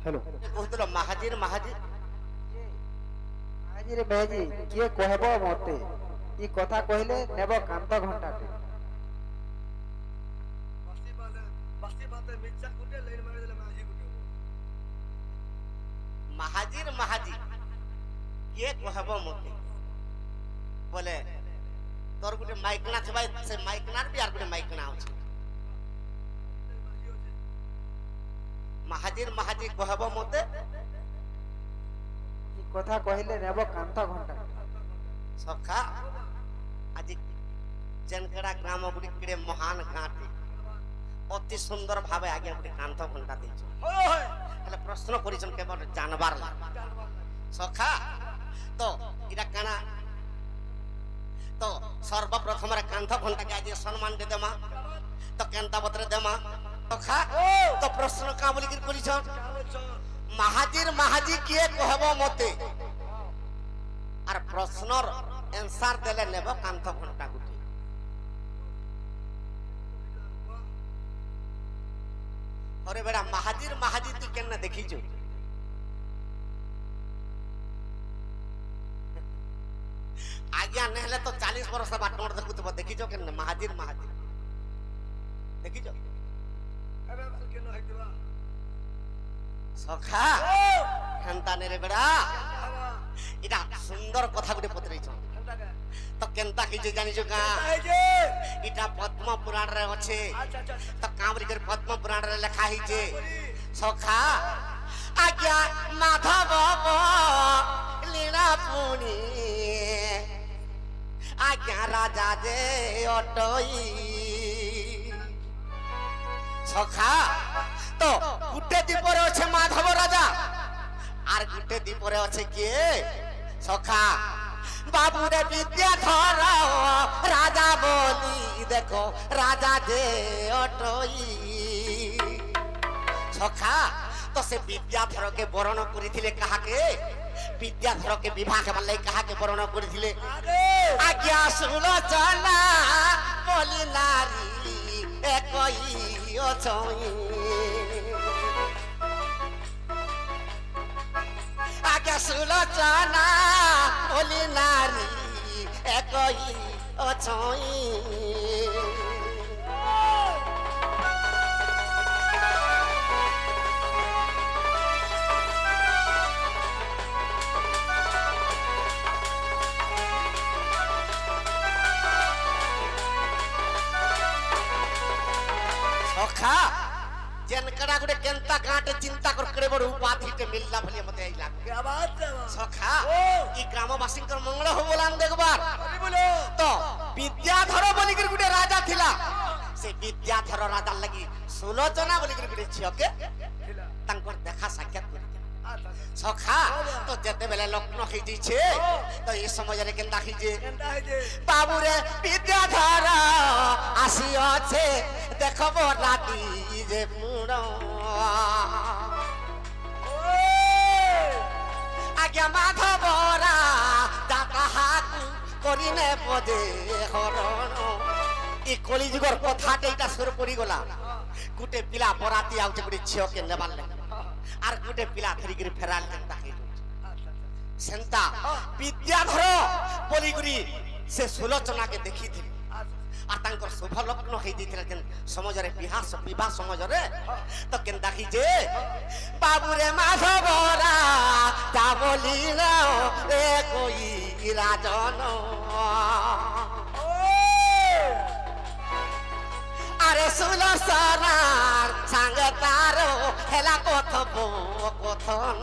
Hello कहूल महाजीर Mahaji ଆଜିରେ ମେହେଜି କିଏ କହିବ ମତେ ଇ କଥା କହିଲେ ନେବ କାନ୍ତ ଘଣ୍ଟାଟେ। महाजीर महाजी किए कहब मते बोले तोर गुटे माइकना छबा से माइकना भी आर गुटे माइकना अछि महाजीर महाजी कहब मते ଇ କଥା କହିଲେ ନେବ କାନ୍ତ ଘଣ୍ଟାଟେ। सखा आज जनकड़ा ग्राम गुटे किड़े महान गाँटी अति सुंदर भावे आगे गुटे कांथ घंटा देछ हेले प्रश्न करिसन केवल जानबार ला सखा तो इरा काना तो सर्वप्रथम रे कांथ घंटा के आज सम्मान दे देमा तो केनता बतरे देमा सखा तो प्रश्न का बोली करिसन महाजीर महाजी किए कहबो मते आर प्रश्नर आंसर देले नेबो कांथ घंटा गुटी अरे बेटा महाजीर महाजी तू केना देखी जो आज्ञा नहले तो 40 वर्ष बाट नोट देखु तो देखी जो केना महाजीर महाजी देखी जो अबे केनो हैतबा सखा हंता ने रे बेटा इटा सुंदर कथा गुटे पतरै छ तो केनता की जे जानि जो का इटा पद्म पुराण रे अछि तो कामरी कर पद्म पुराण रे लिखा ही जे सखा आज्ञा माधव लीला पुनी आज्ञा राजा जे अटई सखा तो गुटे दीपरे अछि माधव राजा आर गुटे दीपरे अछि के सखा बाबू रे विद्याधर राजा बोली देखो राजा जे अटई सखा तो से विद्याधर के वर्ण करिथिले कहा के विद्याधर के विवाह के बल्ले कहा के वर्ण करिथिले आज्ञा सुलोचना बोली नारी एकई अछई आज्ञा सुलोचना बोली नारी एकई अछई सखा जनकड़ा गुटे केनता गांटे चिंता कर करे बड़ उपाधि के मिलला भले मते आइला क्या बात है सखा ई ग्रामवासी कर मंगल हो बोलान देखबार बोलो तो विद्याधर बोली कर गुटे राजा थिला से विद्याधर राजा लगी सुलोचना बोली कर गुटे छियो के तंकर देखा साक्षात कर सखा तो जेते बेले लग्न खी जी छे तो ई समझ रे केनता खी जे बाबू रे विद्याधर आसी আছে देखबो राती जे मुड़ो आज्ञा माधवरा दाता हाथ करिने पदे हरण ई कली जुगर कथाटे इटा सुर पड़ी गला गुटे पिला बराती आउचे गुटे छियो के नेबाल ले आर गुटे पिला धरी गिर फेराल केनता हे सेंता विद्याधर बोली गुरी से सुलोचना के देखी थी आ तांकर शुभ लग्न हे दिथिला जन समाज रे विवाह समाज रे तो केनता की जे बाबू रे माधवरा ता बोली ना रे कोई राजन अरे सुलोचना संग तारो हेला कथबो कथन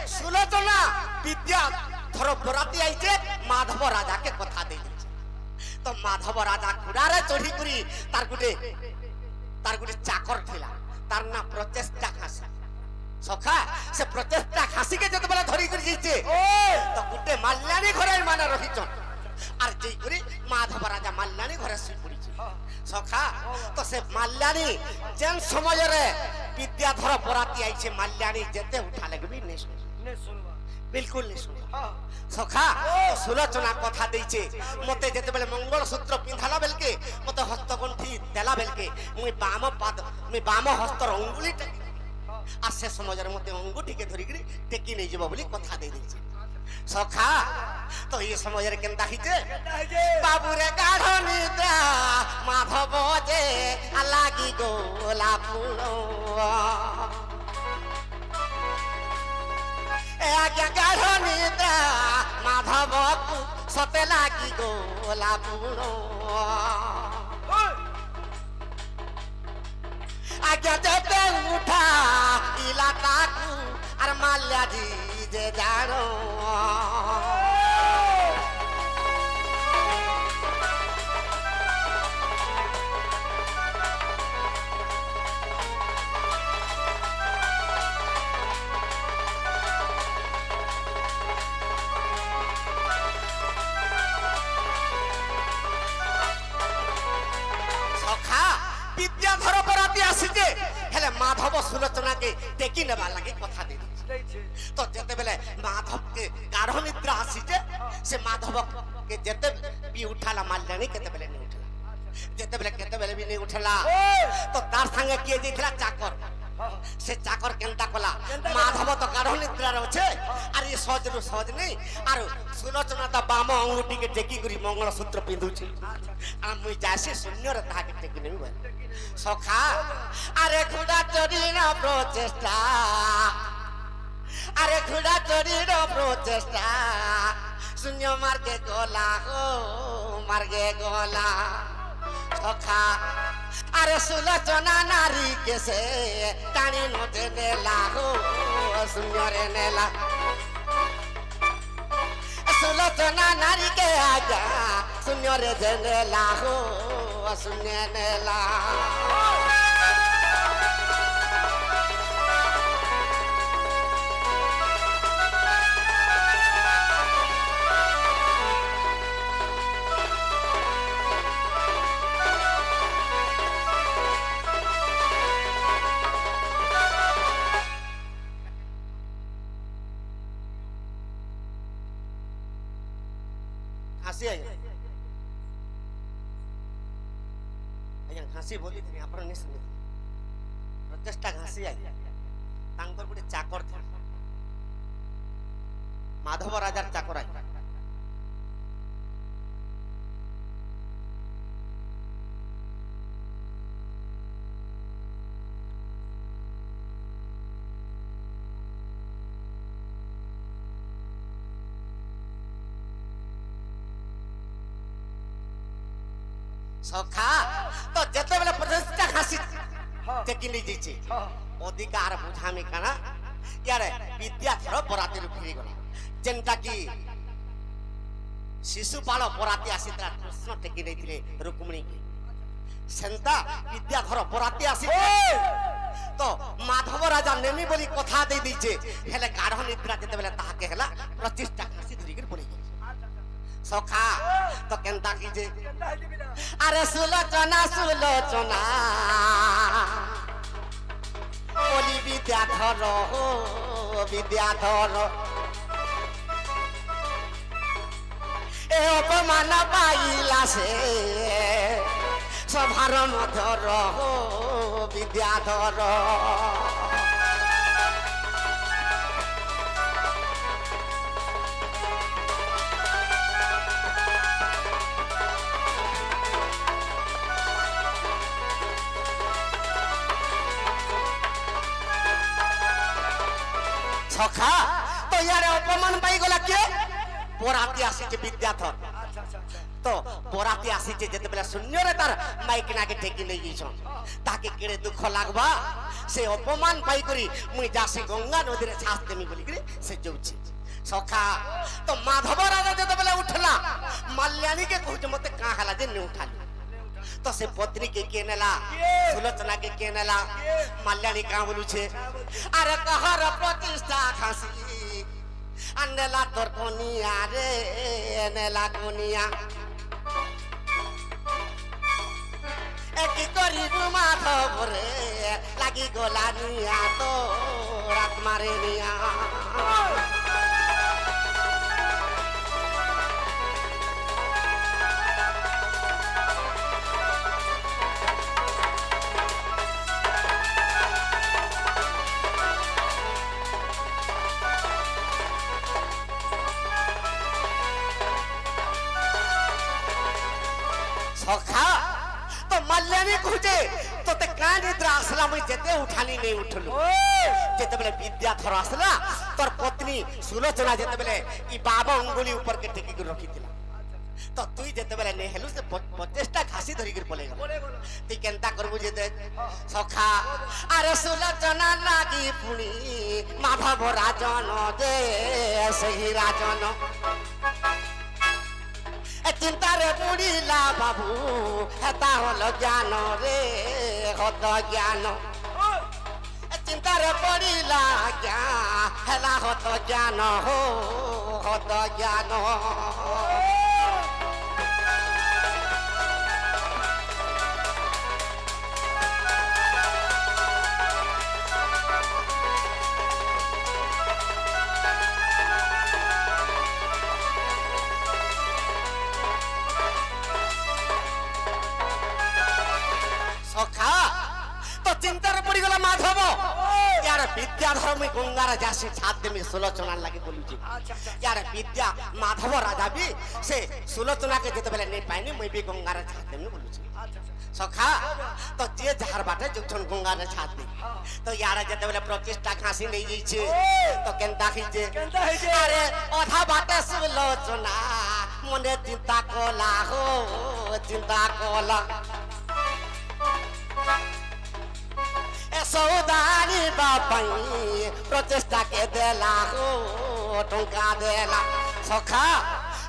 सुलोचना विद्याधर बराती आइছে माधव राजा के कथा दे तो माधव राजा घोड़ारे चढ़ी करी तार गुटे चाकर थिला तार ना प्रचेष्टा खासा সখা সে প্রচেষ্টা খাসিকে যেতবেলে ধরি করে যাইছে তো গুটে মাল্যানি ঘরে মানে রহিছন আর যেই করে মাধব রাজা মাল্যানি ঘরে শুই পড়িছে সখা তো সে মাল্যানি যেন সমୟରେ বিদ্যাধর বরাতি আইছে মাল্যানি যেতে উঠা লাগবি নেই বিলকুল নেই শুন সখা সুলোচনা কথা ଦେଇছে মতে যেতেবেলে মঙ্গলসূত্র পিন্ধালা বেলকে মতে হস্তগণ্ঠি দেলা বেলকে মুই বাম হস্তর অঙ্গুলি আর সে সময়ের মতে অঙ্গুটিকে ধরিকি টেকি নেই যাব বলি কথা দেই দিছে সখা তো এই সময়ের কেনতা হইছে বাবুরে গাঢ় নিদ্রা মাধব যে লাগি গোলা ফুল আজ্ঞা গাঢ় নিদ্রা মাধব সতে লাগি গোলা ফুল আজ্ঞা যেতে উঠা ইলা তাকু আর মাল্যাজি যে জানো বিদ্যাধর বরাতি আসিছে হেলে মাধব সুলোচনাকে টেকি নেবা লাগে কথা দেই তো যেতেবেলে মাধবকে গাঢ় নিদ্রা আসিছে সে মাধবকে যেতে বি উঠালা মাল্যানি কেতেবেলে নি উঠলা যেতেবেলে কেতেবেলে বি নি উঠলা তো তার সঙ্গে কে যাইছিলা চাকর সে চাকর কেনতা কলা মাধব তো গাঢ় নিদ্রা রয়েছে আর এই সহজরু সহজ নেই আর সুলোচনা তা বাম অঙ্গুটিকে টেকি করি মঙ্গলসূত্র পিঁধুছি আর মুই যাইছি শূন্যরে তাহাকে টেকি নেবি বল সখা আরে ঘোড়া চড়ির প্রচেষ্টা আরে ঘোড়া চড়ির প্রচেষ্টা শূন্য মার্গে গলা হো মার্গে গলা সখা আরে সুলোচনা নারী কেসে টানি নদে নেলা হো শূন্যরে নেলা সুলোচনা নারীকে আজা শূন্যরে যে নেলা হো শূন্য নেলা হাসি আইয়া ଆଜ୍ଞା ଘାସି ବୋଲିଥିଲି ଆପଣ ନି ଶୁଣିଥିଲି ପ୍ରଚେଷ୍ଟା ଘାସି ଆଜ୍ଞା ତାଙ୍କର ଗୋଟେ ଚାକର ଥିଲା ମାଧବ ରାଜାର ଚାକର ଆଜ୍ଞା সখা তো যেতেবেলে প্রচেষ্টা ঘাসি টেকি নেই যাইছে অধিকার বুঝামি কানা ইয়ারে বিদ্যাধর বরাতির ফিরি গলা যেনটা কি শিশুপাল বরাতি আসিଥିଲା কৃষ্ণ টেকি নেইଥିଲେ রুক্মিণী কি সেন্তা বিদ্যাধর বরাতি আসিছে তো মাধব রাজা নেমি বলি কথা দেই দিছে হেলে গাঢ় নিদ্রা যেতেবেলে তাহাকে হেলা প্রচেষ্টা ঘাসি ধরিকি পড়ি সখা তো কেনতা কি যে আরে সুলোচনা সুলোচনা বলি বিদ্যাধর বিদ্যাধর এ অপমান পাইলা সে সভার মধর বিদ্যাধর সখা তো ইয়ারে অপমান পাই গলা কে বরাতি আসিছে বিদ্যাধর তো বরাতি আসিছে যেতেবেলে শূন্যরে তার মাইকিনাকে ঠেকি নেই যাইছন তাকে কেড়ে দুঃখ লাগবা সে অপমান পাই করি মুই যাসি গঙ্গা নদীরে ছাস দেমি বলি করে সে যাଉଛି সখা তো মাধব রাজা যেতেবেলে উঠলা মাল্যানিকে কହୁছে মতে কাঁ হেলা যে নে উঠালি तो से पत्नी के नेला सुलोचना के नेला माल्याणी का बोलू छे अरे कहर प्रतिष्ठा खासी अनेला तोर कोनिया रे नेला कोनिया एक करी माधव रे लगी गोला निया तो रात मारे निया सखा तो मल्याणी खुजे तो ते का निद्रा असला मुई जेते उठानी नहीं उठलु जेते बेले विद्याधर असला तोर पत्नी सुलोचना जेते बेले ई बाबा अंगुली ऊपर के टेकी के रखी थिला तो तुई जेते बेले ने हेलु से 50टा घासी धरी के पले ती केनता करबु जेते सखा अरे सुलोचना लागी पुनी माधव राजन दे सही राजन चिंता रे बुढ़ीला बाबू हेता होल ज्ञान रे हत ज्ञान चिंता रे पड़ीला ज्ञान हेला हत ज्ञान हो हत ज्ञान तो चिंता रे पड़ी गला माधव यार विद्याधर में गंगारा जासी छात दे में सुलोचना लागे बोलू छी यार विद्या माधव राजा भी से सुलोचना के जते बेले नहीं पाइनी मैं भी गंगारा छात दे में बोलू छी सखा तो जे जहर बाटे जखन गंगारा छात दे तो यार जते बेले प्रतिष्ठा खासी नहीं जाई छे तो केनता खीचे अरे आधा बाटे सुलोचना मने चिंता कोला हो चिंता कोला सौदानी बापाई प्रतिष्ठा के देला हो टंका देला सखा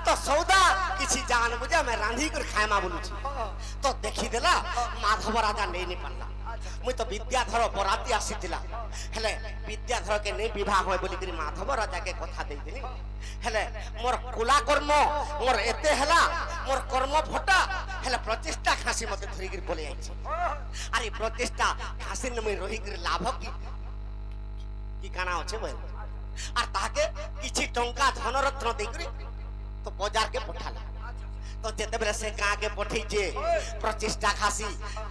तो सौदा किसी जान बुझे मैं रांधी कर खाएमा बोलू छी तो देखी देला माधव राजा नहीं पड़ला मुई तो विद्याधर बराती आसीतिला हेले विद्याधर के नहीं विवाह होय बोली करी माधव राजा के कथा देई दिनी हेले मोर कुला कर्म मोर एते हला मोर कर्म फटा हेले प्रतिष्ठा खासी मते धरी कर बोले आइछि अरे प्रतिष्ठा खासी न में रही कर लाभ की काना होचे बोल और ताके किछि टंका धन रत्न देई करी तो बाजार के पठाला तो जेते बेले से का के पठै जे प्रतिष्ठा खासी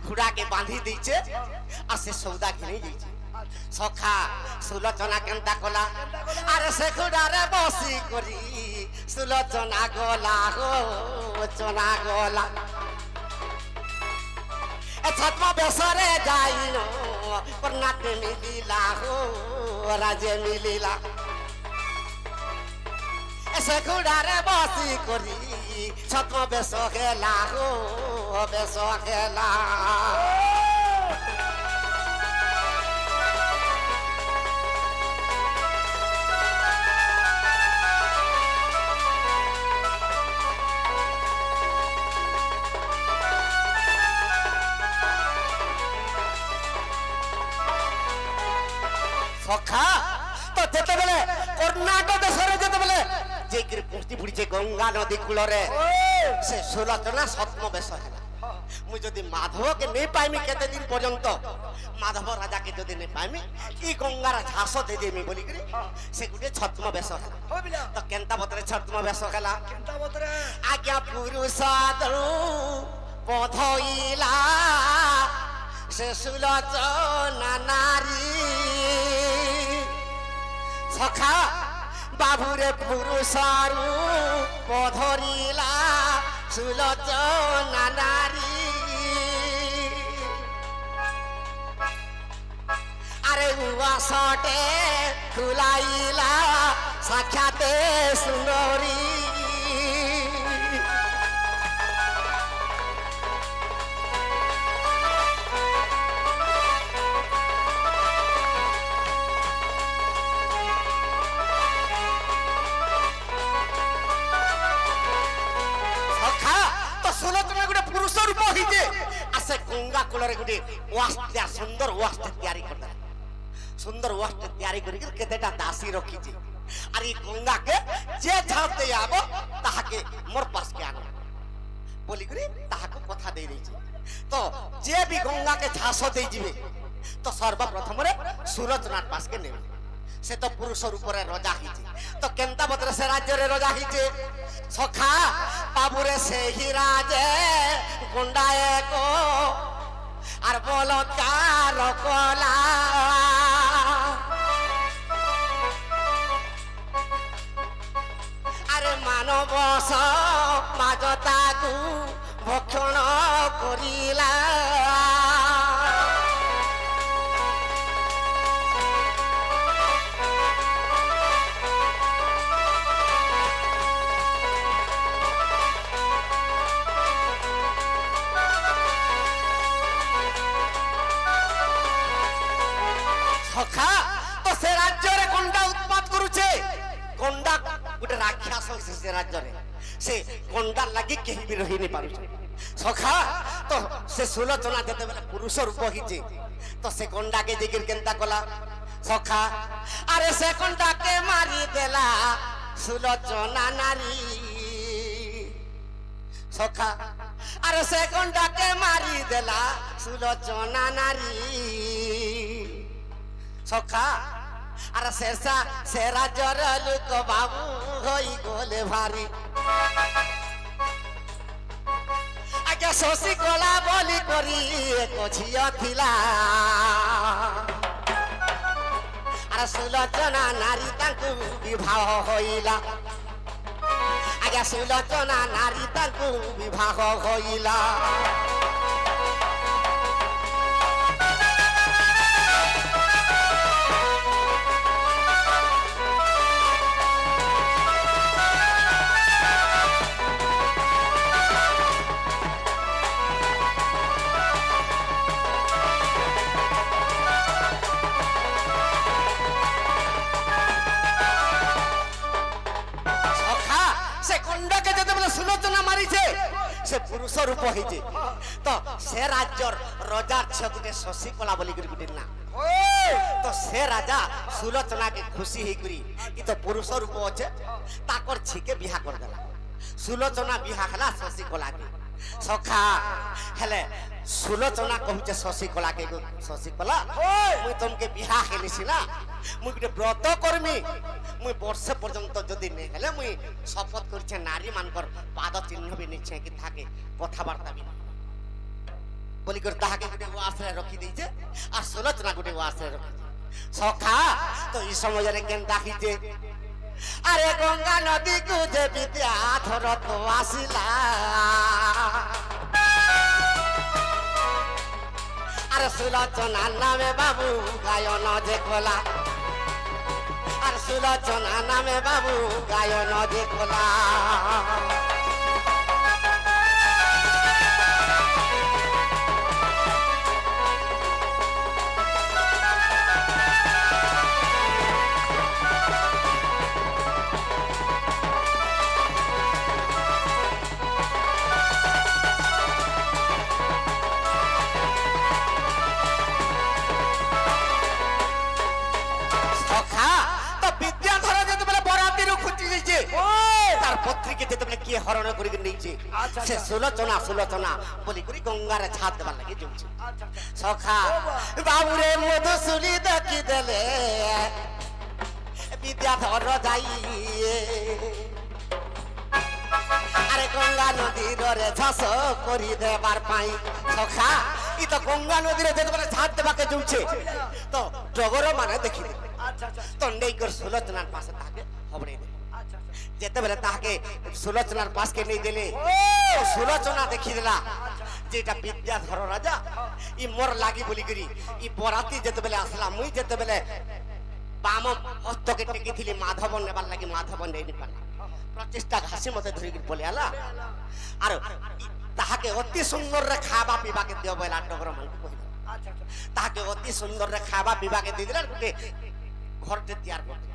घुड़ा के बांधी दै छे आ से सौदा घिनै जाइ छे सखा सुलोचना केनता कोला अरे से घुड़ा रे बसी करी सुलोचना गोला हो चना गोला ए छतमा बेसरे जाइनो पर नाटे मिलीला हो राजे मिलीला ऐसे घुड़ा रे बसी करी छतमा बेसो गेला हो बेसो गेला सखा तो जेते बेले कर्नाटक देशरे जेते बेले जे गिर पुष्टि बुड़ी जे गंगा नदी कूल रे से सुलोचना सत्म बेस हैला मु जदी माधव के नहीं पाइमी केते दिन पर्यंत माधव राजा के जदी नहीं पाइमी ई गंगार झास दे देमी बोली करी से गुटे छत्म बेस हैला तो केनता बतरे छत्म बेस हैला केनता बतरे आज्ञा पुरुष दरु पधइला से सुलोचना नारी सखा बाबुरे पुरुषारू पधरिला सुलोचना नारी अरे उवासटे खुलाइला साक्षाते सुंदरी सुलोचना गोटे पुरुष रूप होइजे କୂଳରେ ଗୋଟେ ୱାସ୍ ସୁନ୍ଦର ୱାସ୍ ତିଆରି କରିଦେଲା ସୁନ୍ଦର ୱାସ୍ ତିଆରି କରିକି କେତେଟା ଦାସୀ ରଖିଛି আর এই গঙ্গাকে যে ঝাঁপ দিয়ে আব তাহাকে মোর পাশকে আন বলি করে তাহাকে কথা দিয়ে দিয়েছি তো যে বি গঙ্গাকে ঝাঁস দিয়ে যাবে তো সর্বপ্রথমে সুরজনাথ পাশকে নেবে সে তো পুরুষর উপরে রজা হয়েছে তো কেন্তা বদরে সে রাজ্যের রজা হয়েছে সখা বাবুরে সেই রাজে গন্ডায় কো আর বলৎকার কলা আরে মানব সমাজতাকু ভক্ষণ করিলা সখা তো সে রাজ্যরে গন্ডা উৎপাত করুছে গন্ডা গোটে রাক্ষস হইছে সে রাজ্যরে সে গন্ডার লাগি কেহি বি রহি নি পারুছে সখা তো সে সুলোচনা যেতেবেলে পুরুষ রূপ হইছে তো সে গন্ডাকে জিগির কেনতা কলা সখা আরে সে গন্ডাকে মারি দেলা সুলোচনা নারী সখা আরে সে গন্ডাকে মারি দেলা সুলোচনা নারী সখা আর শেষা সে রাজ্যর লোক বাবু হই গলে ভারী আগে শশী কলা বলি করি এক ঝিও থিলা আর সুলোচনা নারী তাঙ্কু বিবাহ হইলা আগে সুলোচনা নারী তাঙ্কু বিবাহ হইলা সুলোচনা মারিছে সে পুরুষ রূপ হইছে তো সে রাজ্যর রাজার ছে গুটে শশী কলা বলি করি গুটে না তো সে রাজা সুলোচনাকে খুশি হই করি ই তো পুরুষ রূপ আছে তাকর ছিকে বিহা করে দেলা সুলোচনা বিহা হলা শশী কলাকে সখা হেলে সুলোচনা কহুছে শশী কলাকে শশী কলা মুই তোমাকে বিহা হেলিছি না মুই গোটে ব্রত করমি মুই বর্ষে পর্যন্ত যদি নে হেলে মুই শপথ করছে নারী মানকর পাদ চিহ্ন বি নিচ্ছে কি থাকে কথাবার্তা বি বলি করে তাহাকে গোটে ওয়াসরে রখি দিয়েছে আর সুলোচনা গোটে ওয়াসরে রখিছে সখা তো এই সময়ের কেনতা হইছে আরে গঙ্গা নদী কু যে বিদ্যা ধর তো আসিলা আর সুলোচনা নামে বাবু গায়ন যে কোলা আর সুলোচনা নামে বাবু গায়ন যে কোলা পত্রিকে যেতে কি হরণ করি নিয়েছে সে সুলোচনা সুলোচনা বলি করি গঙ্গার ছাদ দেবার লাগে যাচ্ছে সখা বাবুরে মধু শুনি দেখি দেলে বিদ্যাধর যাই আরে গঙ্গা নদীর রে ঝাস করি দেবার পাই সখা ই তো গঙ্গা নদীর যেতে ছাদ দেবাকে যাচ্ছে তো ডগর মানে দেখি তো নেই করে সুলোচনার পাশে তাকে হবড়ে দেবে যেতেবেলে তাহাকে সুলোচনার পাশকে নেই দিলে সুলোচনা দেখি দেলা যেটা বিদ্যাধর রাজা ই মোর লাগি বলি করি ই বরাতি যেতেবেলে আসলা মুই যেতেবেলে বাম হস্তকে টেকিছিলি মাধব নেবার লাগি মাধব নেই নি পারলা প্রচেষ্টা ঘাসি মতে ধরি বলে আলা আর তাহাকে অতি সুন্দর রে খাবা পিবাকে দিও বলে ডগর মান কইল তাহাকে অতি সুন্দর রে খাবা পিবাকে দি দিলা গোটে ঘরতে তৈয়ার করতে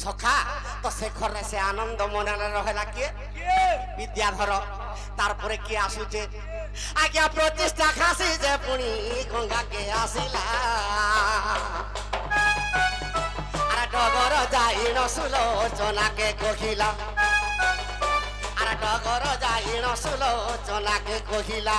সখা তো সে ঘরে সে আনন্দ মনে রহেলা কিয়ে বিদ্যাধর তারপরে কি আসুছে আজ্ঞা প্রতিষ্ঠা খাসি যে পুনি গঙ্গাকে আসিলা আর ডগর যাইন সুলোচনাকে কহিলা আর ডগর যাইন সুলোচনাকে কহিলা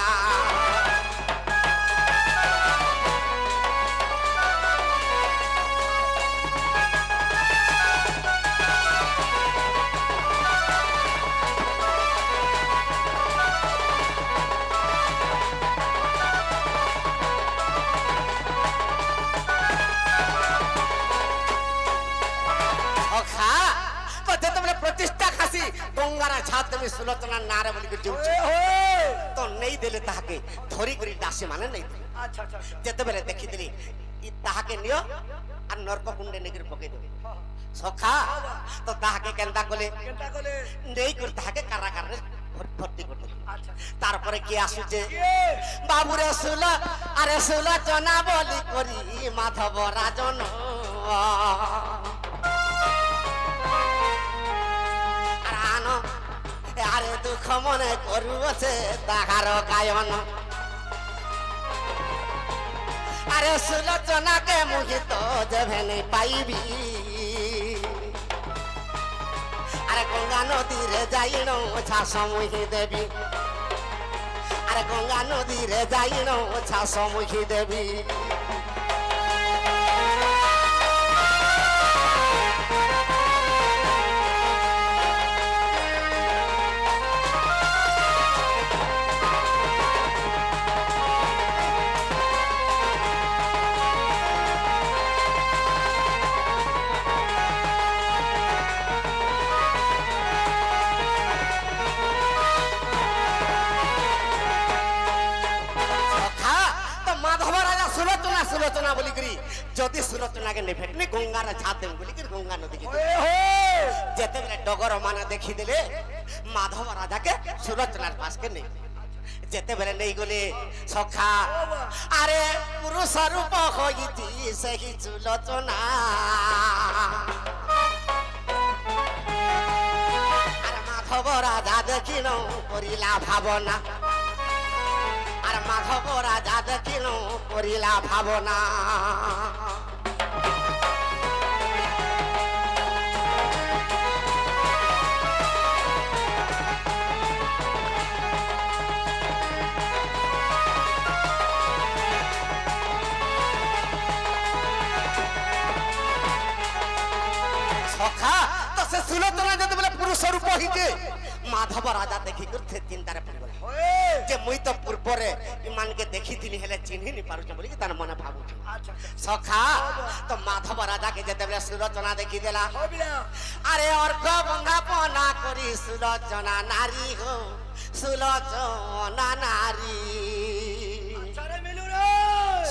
প্রতিষ্ঠা খাসি গঙ্গার ছাদ তুমি সুলোচনা নারে বলি তো নেই দিলে তাহাকে ধরি করি দাসী মানে নেই দিলে যেতেবেলে দেখিদেলি তাহাকে নিও আর নরক কুণ্ডে নেগির পকাই দেবে সখা তো তাহাকে কেনটা কলে নেই করে তাহাকে কারাগারে ভর্তি করতে তারপরে কি আসুছে বাবুরে সুল আরে সুলোচনা বলি করি মাধব রাজন আরে দুঃখ মনে করুছে তাহার গায়ন আরে সুলোচনাকে মুহিত যেভেনে পাইবি আরে গঙ্গা নদীরে যাইন ছাস মুহি দেবী আরে গঙ্গা নদীরে যাইন ছাস মুহি দেবী সুলোচনা বলি করি যদি সুলোচনাকে নে ভেটনি গঙ্গার ঝাঁপ দেন বলি করি গঙ্গা নদীকে যেতেবেলে ডগর মানে দেখি দিলে মাধব রাজাকে সুলোচনার পাশকে নেই যেতেবেলে নেই গলে সখা আরে পুরুষ রূপ হইতি সেই সুলোচনা আর মাধব রাজা দেখিন করিলা ভাবনা আর মাধব রাজা দেখিল করিলা ভাবনা সখা তো সে সুলোচনা যদি বলে পুরুষ রূপ হইতে মাধব রাজা দেখি করতে চিন্তারে পড়িগলা যে মুই তো পূর্বরে ইমানকে দেখিଥିଲି হেলে চিহ্নি নি পারুছ বলি কি তার মনে ভাবুছি সখা তো মাধব রাজাকে যেতেবেলে সুলোচনা দেখি দেলা আরে অর্ঘ বন্দাপনা করি সুলোচনা নারী হো সুলোচনা নারী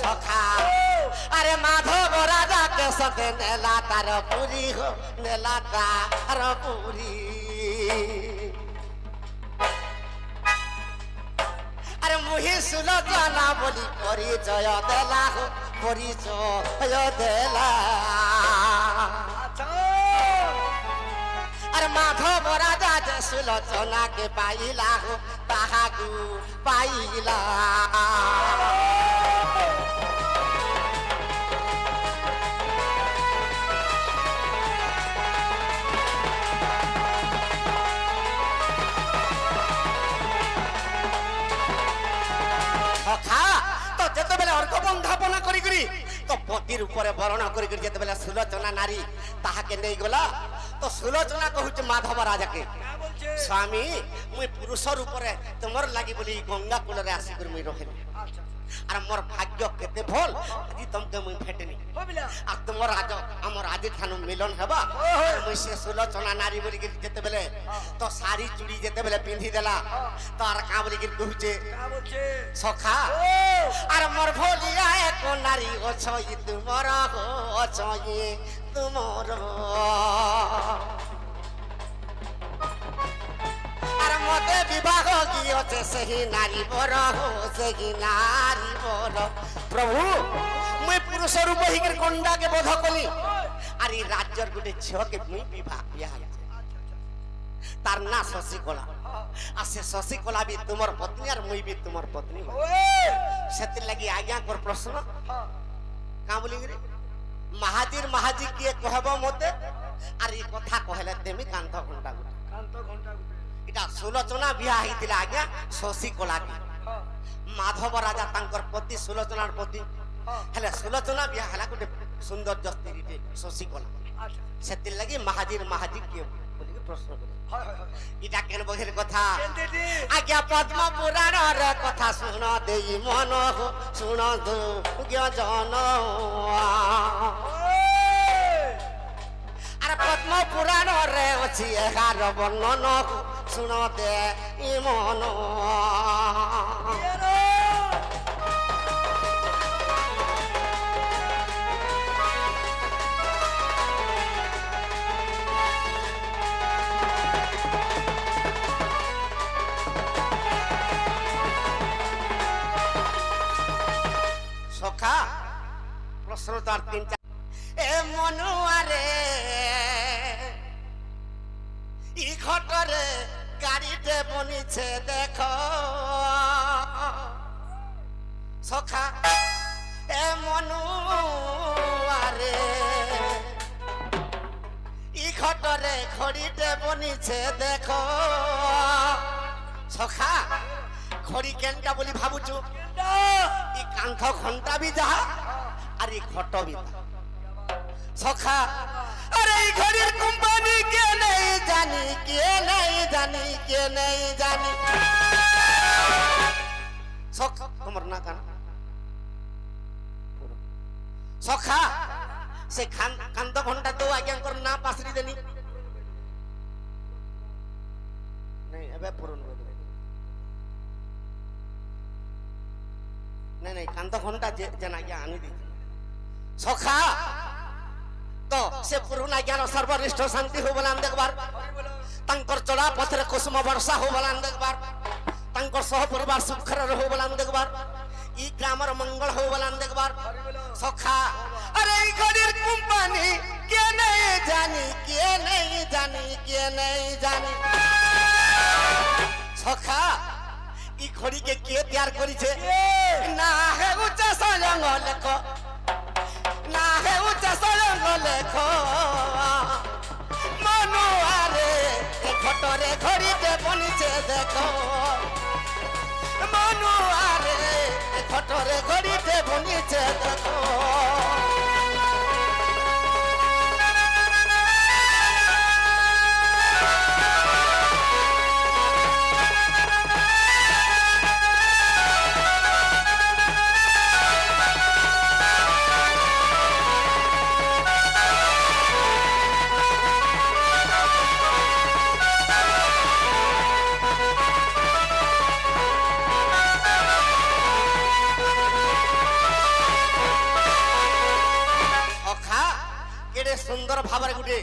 সখা আরে মাধব রাজাকে সাথে নেলা তার পুরী হো নেলা তার পুরী আরে মুহি সুলোচনা বলি পরিচয় দেলা হো পরিচয় দেলা আরে মাধব রাজা যে সুলোচনাকে পাইলা হো তাহাকু পাইলা তো যেতেবেলে অর্ঘ বন্ধাপনা করি করি তো পতির উপরে বরণ করি করি যেতেবেলে সুলোচনা নারী তাহাকে নেই গলা তো সুলোচনা কহুছে মাধব রাজাকে স্বামী মুই পুরুষর উপরে তোমার লাগি বলি গঙ্গা কূলরে আসি করি মুই রহিনি আর মোর ভাগ্য কেতে ভল আজি তমকে মুই ভেটেনি আর তোমার আজ আমার আজি ঠানু মিলন হেবা মুই সে সুলোচনা নারী বলি যেতেবেলে তো শাড়ি চুড়ি যেতেবেলে পিন্ধি দেলা তো আর কা বলি কহুছে সখা আর মোর ভলিয়া এক নারী অছই তুমর অছই তুমর আর মতে বিবাহ গিয়েছে সেই নারী বড় সেই নারী বড় প্রভু মুই পুরুষ রূপ হিকের গন্ডাকে বোধ কলি আর এই রাজ্যর গোটে ঝিওকে মুই বিবাহ তার না শশীকলা আর সে শশীকলা বি তোমার পত্নী আর মুই বি তোমার পত্নী সেতির লাগি আজ্ঞাকর প্রশ্ন কাঁ বলি মাহাজির মাহাজি কিয়ে কহব মতে আর এই কথা কহলে তেমি কান্থ ঘন্টা গুটে এটা সুলোচনা বিয়া হইতিলা আজ্ঞা শশীকলা মাধব রাজা তাঙ্কর পতি সুলোচনার পতি হেলে সুলোচনা বিয়া হেলা গোটে সৌন্দর্য স্ত্রীটে শশীকলা সেতির লাগি মাহাজির মাহাজি কিয়ে বলি প্রশ্ন করে এটা কেন বহির কথা আজ্ঞা পদ্ম পুরাণর কথা শুন দেই মন শুন জন আর পদ্ম পুরাণরে অছি 11 বর্ণন শুন দে মন সখা প্রশ্ন তার 3-4 এ মনুয়ারে ই ঘটরে গাড়িতে বনিছে দেখো সখা এ মনুয়ারে ই ঘটরে খড়িতে বনিছে দেখো সখা খড়ি কেনটা বলি ভাবুছু ই কান্থ ঘন্টা বি যাহা আর ই ঘট বি সখা আরে এই ঘড়ির কোম্পানি কে নেই জানি কে নেই জানি কে নেই জানি সখা তোমার না কান সখা সে কান্থ ঘন্টা তো আজ্ঞাঙ্কর না পাসরি দেনি নাই এবে পূরণ করে দেবে নাই নাই কান্থ ঘন্টা যেন আজ্ঞা আনি দিই সখা তো সে পুরুনা জ্ঞান সর্বনিষ্ঠ শান্তি হো বলান দেখবার তাঙ্কর চড়া পথরে কুসুম বর্ষা হো বলান দেখবার তাঙ্কর সহ পরিবার সুখর হো বলান দেখবার ই গ্রামর মঙ্গল হো বলান দেখবার সখা আরে এই ঘড়ির কোম্পানি কে নেই জানি কে নেই জানি কে নেই জানি সখা ই ঘড়িকে কে তৈয়ার করেছে না হে উচ্চ সয়ঙ্গ লেখ না হে উচ্চ সয়ঙ্গ লেখ মনুয়ারে ঘটরে ঘড়িতে বনিছে দেখো মনুয়ারে ঘটরে ঘড়িতে বনিছে দেখো সুন্দর ভাবে গুটে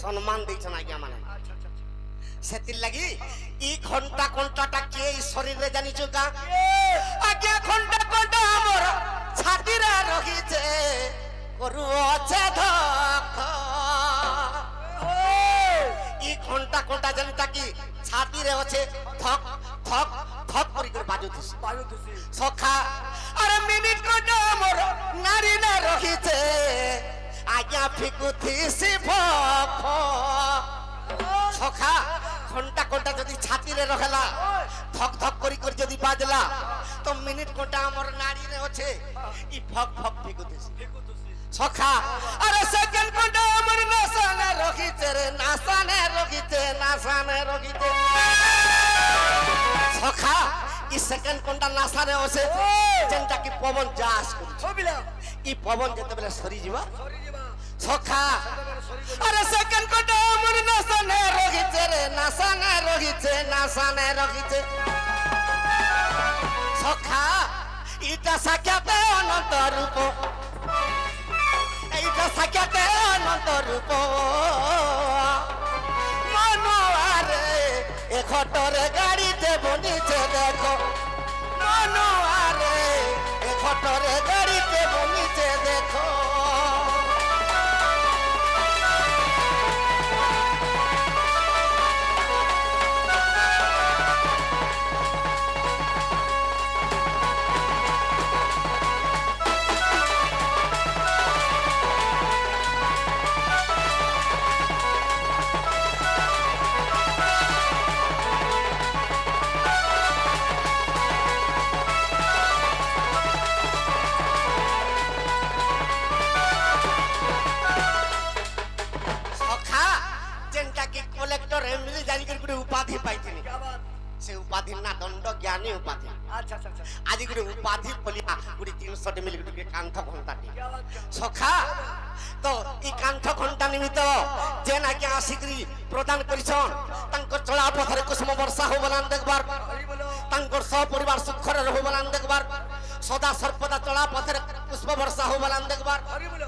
সম্মান দিয়েছেন আজ্ঞা মানে সেতির লাগি ই ঘন্টা ঘন্টাটা কে এই শরীরে জানিছো কা আজ্ঞা ঘন্টা ঘন্টা আমার ছাতিরে রহিছে করু আছে ধক ই ঘন্টা ঘন্টা জানিতা কি ছাতিরে আছে ধক ধক ধক করি করে বাজুতিছে সখা আরে মিনিট ঘন্টা আমার নারী না রহিছে আজ্ঞা ফিকুথি শিব সখা ঘন্টা ঘন্টা যদি ছাতিরে রহলা ধক ধক করি করে যদি বাজলা তো মিনিট ঘন্টা আমার নারীরে আছে ই ফক ফক ফিকুথি সখা আরে সেকেন্ড ঘন্টা আমার নাসানে রখিছে রে নাসানে রখিছে নাসানে রখিছে সখা ই সেকেন্ড ঘন্টা নাসানে আছে যেটা কি পবন জাস করি ই পবন যেতেবেলে সরি যাবা সখা আরে সেকেন্ড ঘন্টা আমার নাসানে রখিছে রে নাসানে রখিছে নাসানে রখিছে সখা ইটা সাক্ষাতে অনন্ত রূপ এইটা সাক্ষাতে অনন্ত রূপ মনুয়ারে এ ঘটরে গাড়িতে বনিছে দেখো মনুয়ারে এ ঘটরে গাড়িতে বনিছে দেখো উপাধি পাইছিনি क्या बात সে উপাধি না দণ্ড জ্ঞানী উপাধি अच्छा अच्छा अच्छा আজি গুড়ি উপাধি পলিয়া গুড়ি 300 মিলি গুড়ি কান্থ ঘন্টাটি क्या बात क्या সখা তো এই কান্থ ঘন্টা নিমিত্ত যে নাকি আসিকি প্রদান করিছন তাঙ্কর চলা পথরে কুসুম বর্ষা হো বলান দেখবার हरि बोलो তাঙ্কর সপরিবার সুখরে রহু বলান দেখবার সদা সর্বদা চলা পথরে পুষ্প বর্ষা হো বলান দেখবার हरि बोलो